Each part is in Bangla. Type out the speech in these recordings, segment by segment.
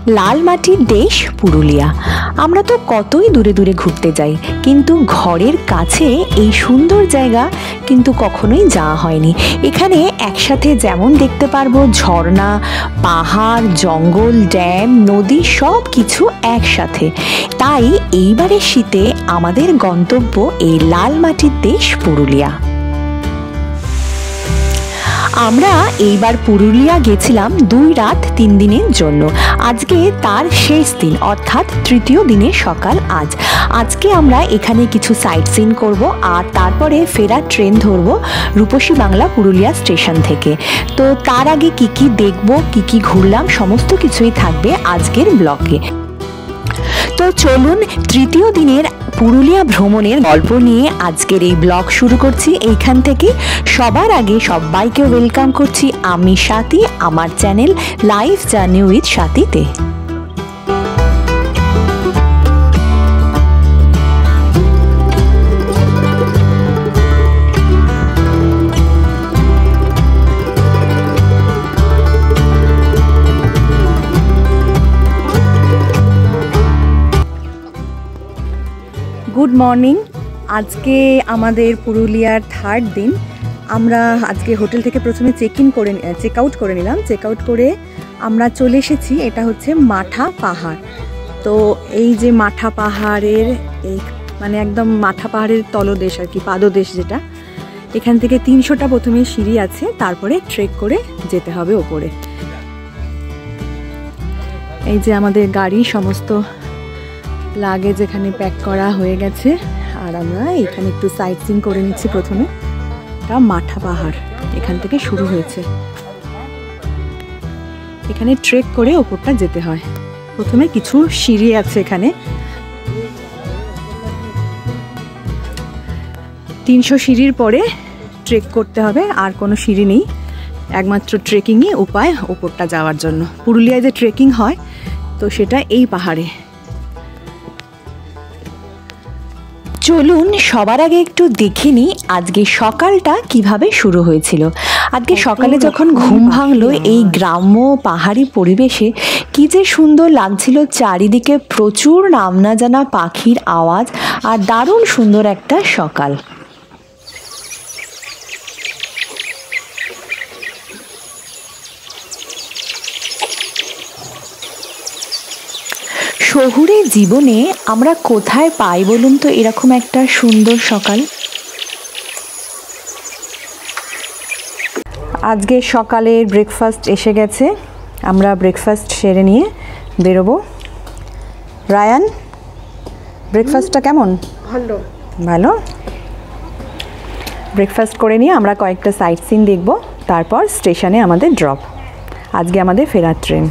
লাল মাটির দেশ পুরুলিয়া। আমরা তো কতই দূরে দূরে ঘুরতে যাই, কিন্তু ঘরের কাছে এই সুন্দর জায়গা কিন্তু কখনোই যাওয়া হয়নি। এখানে একসাথে যেমন দেখতে পারবো ঝর্ণা, পাহাড়, জঙ্গল, ড্যাম, নদী সব কিছু একসাথে। তাই এইবারের শীতে আমাদের গন্তব্য এই লাল মাটির দেশ পুরুলিয়া। আমরা এইবার পুরুলিয়া গেছিলাম 2 রাত 3 দিনের জন্য। আজকে তার শেষ দিন, অর্থাৎ তৃতীয় দিনের সকাল আজ। আজকে আমরা এখানে কিছু সাইট সিন করব আর তারপরে ফেরার ট্রেন ধরব রূপসী বাংলা পুরুলিয়া স্টেশন থেকে। তো তার আগে কি কি দেখব, কি কি ঘুরলাম, সমস্ত কিছুই থাকবে আজকের ব্লগে। তো চলুন তৃতীয় দিনের পুরুলিয়া ভ্রমণের গল্প নিয়ে আজকের এই ব্লগ শুরু করছি এইখান থেকে। সবার আগে সবাইকে ওয়েলকাম করছি আমি স্বাতী, আমার চ্যানেল লাইফ জার্নি উইথ স্বাতীতে। Good morning. আজকে আমাদের পুরুলিয়ার 3rd দিন। আমরা আজকে হোটেল থেকে প্রথমে চেক আউট করে নিলাম। চেক আউট করে আমরা চলে এসেছি, এটা হচ্ছে মাঠা পাহাড়। তো এই যে মাঠা পাহাড়ের মানে একদম মাঠা পাহাড়ের তলদেশ আর কি, পাদদেশ যেটা। এখান থেকে 300টা প্রথমে সিঁড়ি আছে, তারপরে ট্রেক করে যেতে হবে ওপরে। এই যে আমাদের গাড়ি সমস্ত লাগেজ এখানে প্যাক করা হয়ে গেছে, আর আমরা এখানে একটু সাইট সিন করে নিচ্ছি। প্রথমে এটা মাঠা পাহাড়, এখান থেকে শুরু হয়েছে। এখানে ট্রেক করে ওপরটা যেতে হয়। প্রথমে কিছু সিঁড়ি আছে এখানে, 300 সিঁড়ির পরে ট্রেক করতে হবে, আর কোনো সিঁড়ি নেই, একমাত্র ট্রেকিংই উপায় ওপরটা যাওয়ার জন্য। পুরুলিয়ায় যে ট্রেকিং হয় তো সেটা এই পাহাড়ে। চলুন সবার আগে একটু দেখে নিই আজকে সকালটা কিভাবে শুরু হয়েছিল। আজকে সকালে যখন ঘুম ভাঙলো এই গ্রাম্য পাহাড়ি পরিবেশে কি যে সুন্দর লাগছিল। চারিদিকে প্রচুর নাম না জানা পাখির আওয়াজ, আর দারুণ সুন্দর একটা সকাল। শহুরে জীবনে আমরা কোথায় পাই বলুন তো এরকম একটা সুন্দর সকাল। আজকে সকালের ব্রেকফাস্ট এসে গেছে, আমরা ব্রেকফাস্ট সেরে নিয়ে বেরোবো। রায়ান, ব্রেকফাস্টটা কেমন? ভালো ভালো। ব্রেকফাস্ট করে নিয়ে আমরা কয়েকটা সাইট সিন দেখব, তারপর স্টেশনে আমাদের ড্রপ। আজকে আমাদের ফেরার ট্রেন।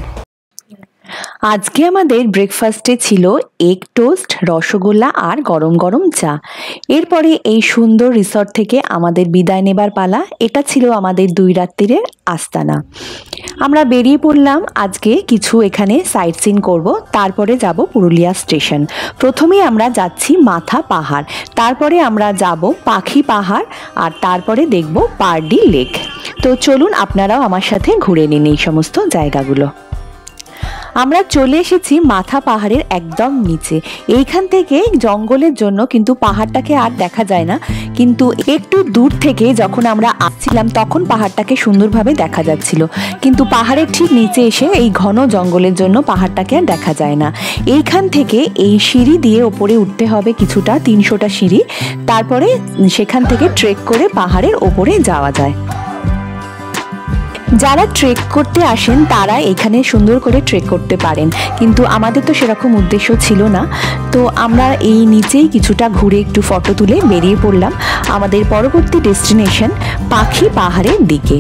আজকে আমাদের ব্রেকফাস্টে ছিল এগ টোস্ট, রসগোল্লা আর গরম গরম চা। এরপরে এই সুন্দর রিসর্ট থেকে আমাদের বিদায় নেবার পালা। এটা ছিল আমাদের 2 রাত্রিরের আস্তানা। আমরা বেরিয়ে পড়লাম আজকে কিছু এখানে সাইট সিন করব, তারপরে যাব পুরুলিয়া স্টেশন। প্রথমেই আমরা যাচ্ছি মাথা পাহাড়, তারপরে আমরা যাব পাখি পাহাড়, আর তারপরে দেখব পারডি লেক। তো চলুন আপনারাও আমার সাথে ঘুরে নিন এই সমস্ত জায়গাগুলো। আমরা চলে এসেছি মাথা পাহাড়ের একদম নিচে। এইখান থেকে জঙ্গলের জন্য কিন্তু পাহাড়টাকে আর দেখা যায় না, কিন্তু একটু দূর থেকে যখন আমরা আসছিলাম তখন পাহাড়টাকে সুন্দরভাবে দেখা যাচ্ছিল, কিন্তু পাহাড়ের ঠিক নিচে এসে এই ঘন জঙ্গলের জন্য পাহাড়টাকে আর দেখা যায় না। এইখান থেকে এই সিঁড়ি দিয়ে ওপরে উঠতে হবে কিছুটা, 300টা সিঁড়ি, তারপরে সেখান থেকে ট্রেক করে পাহাড়ের ওপরে যাওয়া যায়। যারা ট্রেক করতে আসেন তারা এখানে সুন্দর করে ট্রেক করতে পারেন, কিন্তু আমাদের তো সেরকম উদ্দেশ্য ছিল না। তো আমরা এই নিচেই কিছুটা ঘুরে একটু ফটো তুলে বেরিয়ে পড়লাম আমাদের পরবর্তী ডেস্টিনেশন পাখি পাহাড়ের দিকে।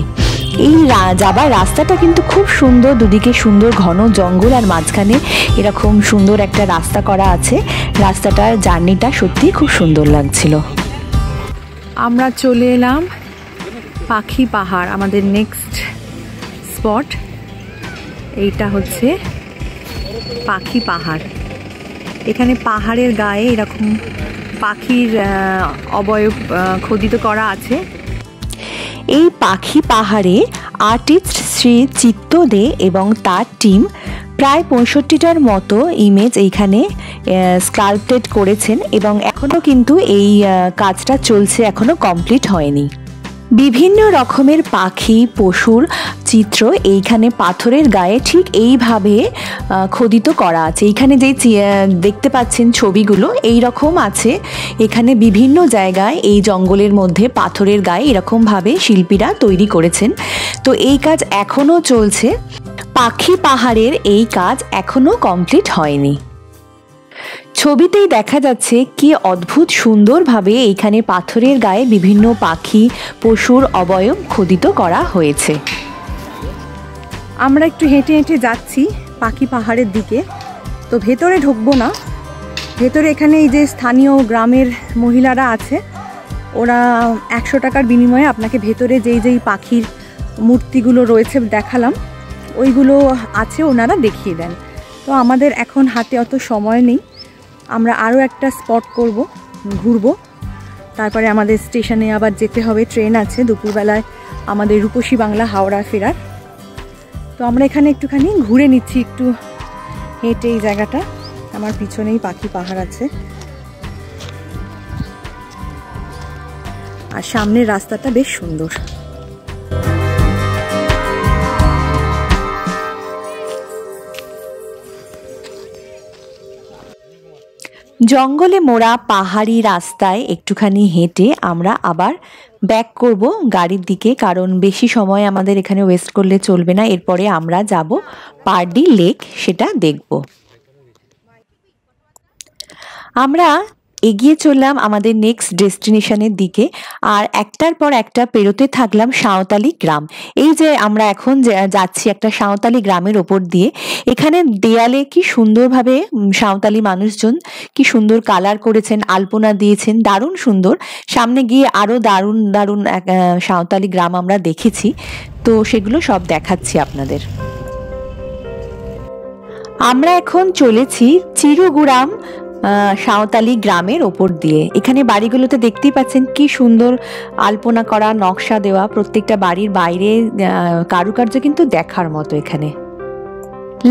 এই যাবার রাস্তাটা কিন্তু খুব সুন্দর, দুদিকে সুন্দর ঘন জঙ্গল, আর মাঝখানে এরকম সুন্দর একটা রাস্তা করা আছে। রাস্তাটার জার্নিটা সত্যি খুব সুন্দর লাগছিল। আমরা চলে এলাম পাখি পাহাড়, আমাদের নেক্সট স্পট। এইটা হচ্ছে পাখি পাহাড়। এখানে পাহাড়ের গায়ে এরকম পাখির অবয়ব খোদিত করা আছে। এই পাখি পাহাড়ে আর্টিস্ট শ্রী চিত্ত দে এবং তার টিম প্রায় ৬৫টার মতো ইমেজ এইখানে স্কাল্পটেড করেছেন এবং এখনও কিন্তু এই কাজটা চলছে, এখনও কমপ্লিট হয়নি। বিভিন্ন রকমের পাখি পশুর চিত্র এইখানে পাথরের গায়ে ঠিক এইভাবে খোদিত করা আছে। এইখানে যেই দেখতে পাচ্ছেন ছবিগুলো এই রকম আছে। এখানে বিভিন্ন জায়গায় এই জঙ্গলের মধ্যে পাথরের গায়ে এরকমভাবে শিল্পীরা তৈরি করেছেন। তো এই কাজ এখনও চলছে। পাখি পাহাড়ের এই কাজ এখনও কমপ্লিট হয়নি। ছবিতেই দেখা যাচ্ছে কি অদ্ভুত সুন্দরভাবে এইখানে পাথরের গায়ে বিভিন্ন পাখি পশুর অবয়ব খোদিত করা হয়েছে। আমরা একটু হেঁটে হেঁটে যাচ্ছি পাখি পাহাড়ের দিকে। তো ভেতরে ঢুকবো না, ভেতরে এখানে এই যে স্থানীয় গ্রামের মহিলারা আছে, ওরা 100 টাকার বিনিময়ে আপনাকে ভেতরে যেই পাখির মূর্তিগুলো রয়েছে দেখালাম, ওইগুলো আছে, ওনারা দেখিয়ে দেন। তো আমাদের এখন হাতে অত সময় নেই, আমরা আরও একটা স্পট ঘুরবো। তারপরে আমাদের স্টেশনে আবার যেতে হবে, ট্রেন আছে দুপুরবেলায় আমাদের রূপসী বাংলা হাওড়া ফেরার। তো আমরা এখানে একটুখানি ঘুরে নিচ্ছি, একটু হেঁটে এই জায়গাটা। আমার পিছনেই পাখি পাহাড় আছে, আর সামনের রাস্তাটা বেশ সুন্দর। জঙ্গলে মোড়া পাহাড়ি রাস্তায় একটুখানি হেঁটে আমরা আবার ব্যাক করব গাড়ির দিকে, কারণ বেশি সময় আমাদের এখানে ওয়েস্ট করলে চলবে না। এরপরে আমরা যাব পারডি লেক, সেটা দেখব। আমরা এগিয়ে চললাম আমাদের নেক্সট ডেস্টিনেশনের দিকে, আর একটার পর একটা পেরোতে থাকলাম সাঁওতালি গ্রাম। এই যে আমরা এখন যাচ্ছি একটা সাঁওতালি গ্রামের ওপর দিয়ে। এখানে দেয়ালে কি সুন্দরভাবে সাঁওতালি মানুষজন কি সুন্দর কালার করেছেন, আলপনা দিয়েছেন, দারুণ সুন্দর। সামনে গিয়ে আরও দারুণ দারুণ সাঁওতালি গ্রাম আমরা দেখেছি, তো সেগুলো সব দেখাচ্ছি আপনাদের। আমরা এখন চলেছি চিরুগুড়াম সাঁওতালি গ্রামের ওপর দিয়ে। এখানে বাড়িগুলোতে দেখতেই পাচ্ছেন কি সুন্দর আলপনা করা, নকশা দেওয়া। প্রত্যেকটা বাড়ির বাইরে কারুকার্য কিন্তু দেখার মতো। এখানে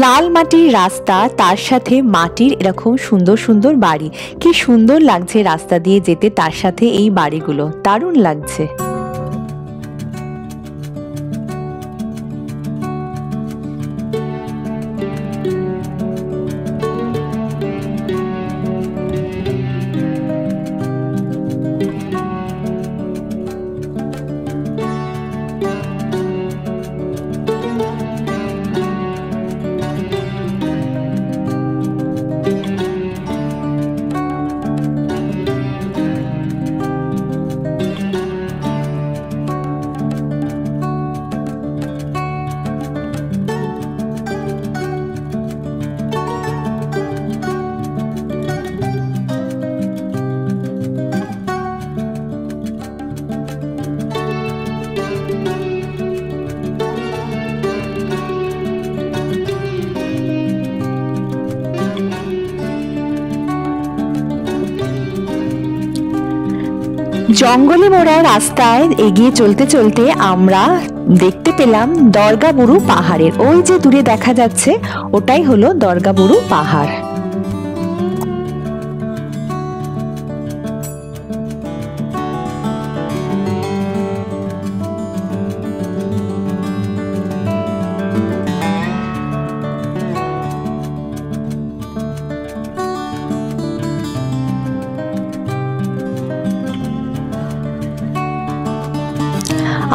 লাল মাটির রাস্তা, তার সাথে মাটির এরকম সুন্দর সুন্দর বাড়ি। কি সুন্দর লাগছে রাস্তা দিয়ে যেতে, তার সাথে এই বাড়িগুলো দারুণ লাগছে। জঙ্গলে মোড়া রাস্তায় এগিয়ে চলতে চলতে আমরা দেখতে পেলাম দর্গাবুরু পাহাড়ের, ওই যে দূরে দেখা যাচ্ছে ওটাই হলো দর্গাবুরু পাহাড়।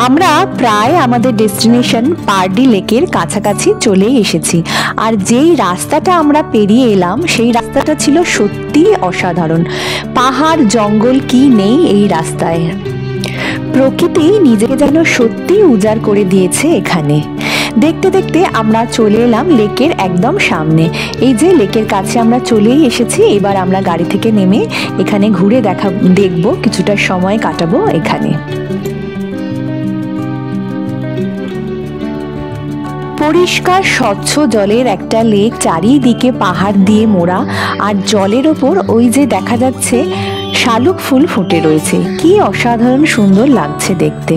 আমরা প্রায় আমাদের ডেস্টিনেশন পারডি লেকের কাছাকাছি চলে এসেছি, আর যেই রাস্তাটা আমরা পেরিয়ে এলাম সেই রাস্তাটা ছিল সত্যি অসাধারণ। পাহাড় জঙ্গল কি নেই এই রাস্তায়, প্রকৃতি নিজেকে যেন সত্যি উজাড় করে দিয়েছে এখানে। দেখতে দেখতে আমরা চলে এলাম লেকের একদম সামনে। এই যে লেকের কাছে আমরা চলেই এসেছি। এবার আমরা গাড়ি থেকে নেমে এখানে ঘুরে দেখব, কিছুটা সময় কাটাবো এখানে। পরিষ্কার স্বচ্ছ জলের একটা লেক, চারিদিকে পাহাড় দিয়ে মোড়া, আর জলের ওপর ওই যে দেখা যাচ্ছে শালুক ফুল ফুটে রয়েছে। কি অসাধারণ সুন্দর লাগছে দেখতে।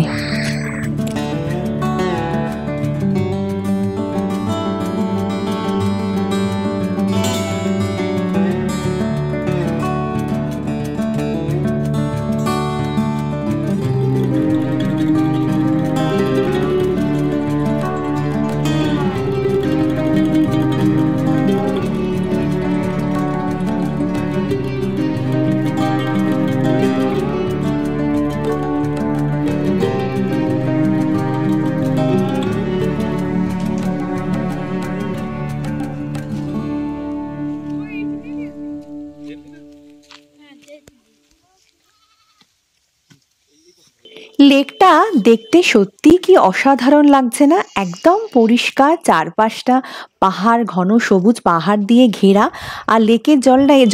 লেকটা দেখতে সত্যি কি অসাধারণ লাগছে না? একদম পরিষ্কার, চারপাশটা পাহাড়, ঘন সবুজ পাহাড় দিয়ে ঘেরা, আর লেকের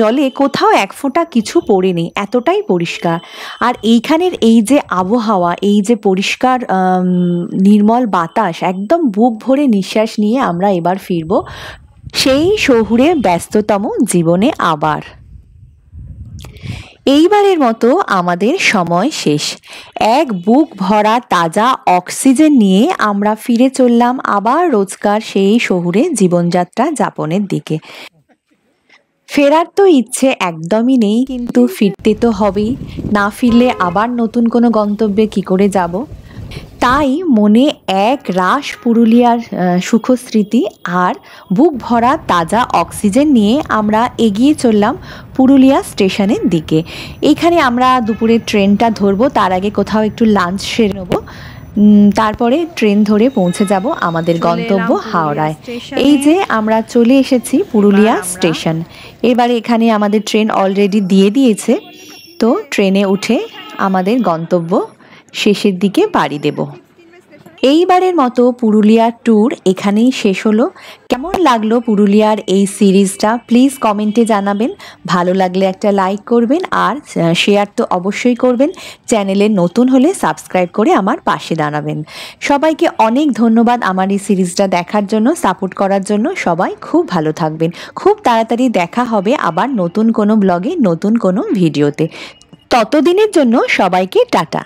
জলে কোথাও এক ফোঁটা কিছু পড়েনি, এতটাই পরিষ্কার। আর এইখানের এই যে আবহাওয়া, এই যে পরিষ্কার নির্মল বাতাস, একদম বুক ভরে নিঃশ্বাস নিয়ে আমরা এবার ফিরবো সেই শহুরে ব্যস্ততম জীবনে আবার। এইবারের মতো আমাদের সময় শেষ। এক বুক ভরা তাজা অক্সিজেন নিয়ে আমরা ফিরে চললাম আবার রোজকার সেই শহুরে জীবনযাত্রা যাপনের দিকে। ফেরার তো ইচ্ছে একদমই নেই, কিন্তু ফিরতে তো হবেই। না ফিরলে আবার নতুন কোনো গন্তব্যে কি করে যাব? তাই মনে এক রাশ পুরুলিয়ার সুখস্মৃতি আর বুক ভরা তাজা অক্সিজেন নিয়ে আমরা এগিয়ে চললাম পুরুলিয়া স্টেশনের দিকে। এইখানে আমরা দুপুরে ট্রেনটা ধরবো, তার আগে কোথাও একটু লাঞ্চ সেরে নেবো, তারপরে ট্রেন ধরে পৌঁছে যাব আমাদের গন্তব্য হাওড়ায়। এই যে আমরা চলে এসেছি পুরুলিয়া স্টেশন। এবারে এখানে আমাদের ট্রেন অলরেডি দিয়ে দিয়েছে, তো ট্রেনে উঠে আমাদের গন্তব্য শেষের দিকে পাড়ি দেব। এইবারের মতো পুরুলিয়ার ট্যুর এখানেই শেষ হলো। কেমন লাগলো পুরুলিয়ার এই সিরিজটা প্লিজ কমেন্টে জানাবেন। ভালো লাগলে একটা লাইক করবেন, আর শেয়ার তো অবশ্যই করবেন। চ্যানেলে নতুন হলে সাবস্ক্রাইব করে আমার পাশে দাঁড়াবেন। সবাইকে অনেক ধন্যবাদ আমার এই সিরিজটা দেখার জন্য, সাপোর্ট করার জন্য। সবাই খুব ভালো থাকবেন। খুব তাড়াতাড়ি দেখা হবে আবার নতুন কোনো ব্লগে, নতুন কোনো ভিডিওতে। ততদিনের জন্য সবাইকে টাটা।